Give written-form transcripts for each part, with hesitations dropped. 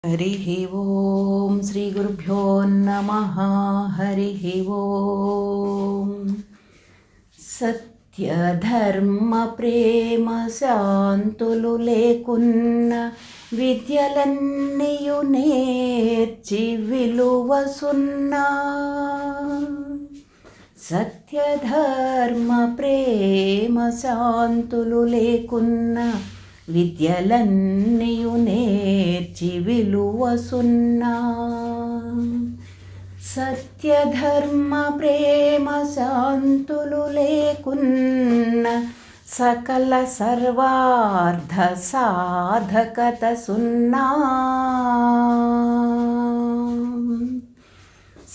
हरिः ओं श्रीगुरुभ्यो नमः। हरिः ओं సత్యధర్మ ప్రేమ శాంతులు లేకున్న విద్యలన్నీయు నేర్చి విలువ సున్నా. సత్యధర్మ ప్రేమ శాంతులు లేకున్న విద్యలన్నీయు నేర్చి విలువ సున్నా. సత్యధర్మ ప్రేమ శాంతులు లేకున్న సకల సర్వార్థ సాధకత సున్నా.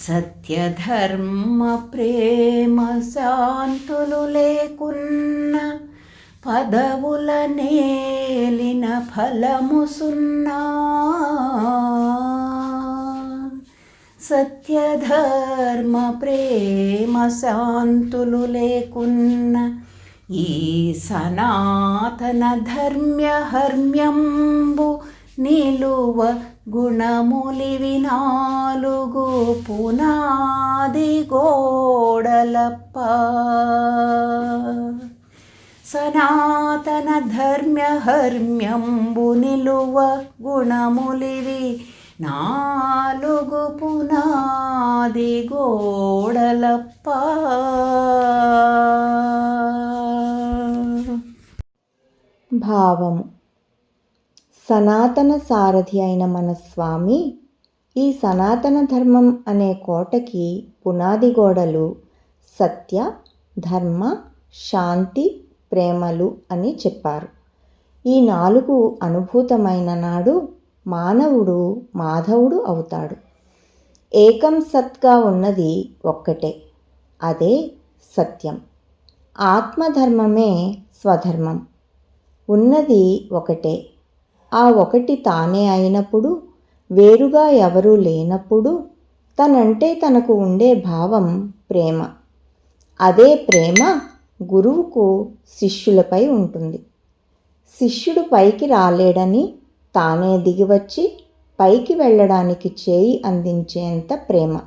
సత్యధర్మ ప్రేమ శాంతులు లేకున్న పదవుల నేలిన ఫలము సున్నా. సత్యధర్మ ప్రేమ శాంతులు లేకున్న ఈ సనాతన ధర్మ్యహర్మ్యంబు నిలువ గుణములివి నాలుగు పునాది గోడలప్ప. సనాతన ధర్మ్యహర్మ్యంబు నిలువ గుణములివి నాలుగు పునాది గోడలప్ప. భావము. సనాతన సారథి అయిన మన స్వామి ఈ సనాతన ధర్మం అనే కోటకి పునాది గోడలు సత్య, ధర్మ, శాంతి, ప్రేమలు అని చెప్పారు. ఈ నాలుగు అనుభూతమైన నాడు మానవుడు మాధవుడు అవుతాడు. ఏకం సత్గా ఉన్నది ఒక్కటే, అదే సత్యం. ఆత్మధర్మమే స్వధర్మం. ఉన్నది ఒకటే, ఆ ఒకటి తానే అయినప్పుడు, వేరుగా ఎవరూ లేనప్పుడు తనంటే తనకు ఉండే భావం ప్రేమ. అదే ప్రేమ గురువుకు శిష్యులపై ఉంటుంది. శిష్యుడు పైకి రాలేడని తానే దిగివచ్చి పైకి వెళ్ళడానికి చేయి అందించేంత ప్రేమ.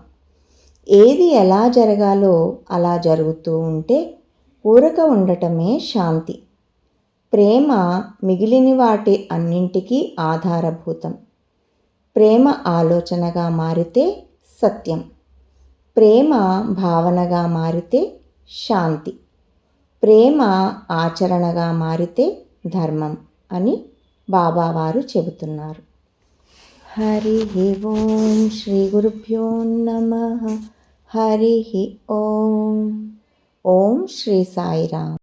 ఏది ఎలా జరగాలో అలా జరుగుతూ ఉంటే ఊరక ఉండటమే శాంతి. ప్రేమ మిగిలిన వాటి అన్నింటికీ ఆధారభూతం. ప్రేమ ఆలోచనగా మారితే సత్యం, ప్రేమ భావనగా మారితే శాంతి, ప్రేమ ఆచరణగా మారితే ధర్మం అని బాబావారు చెబుతున్నారు. హరి ఓం శ్రీ గురుభ్యో నమః. హరి ఓం. ఓం శ్రీ సాయిరామ్.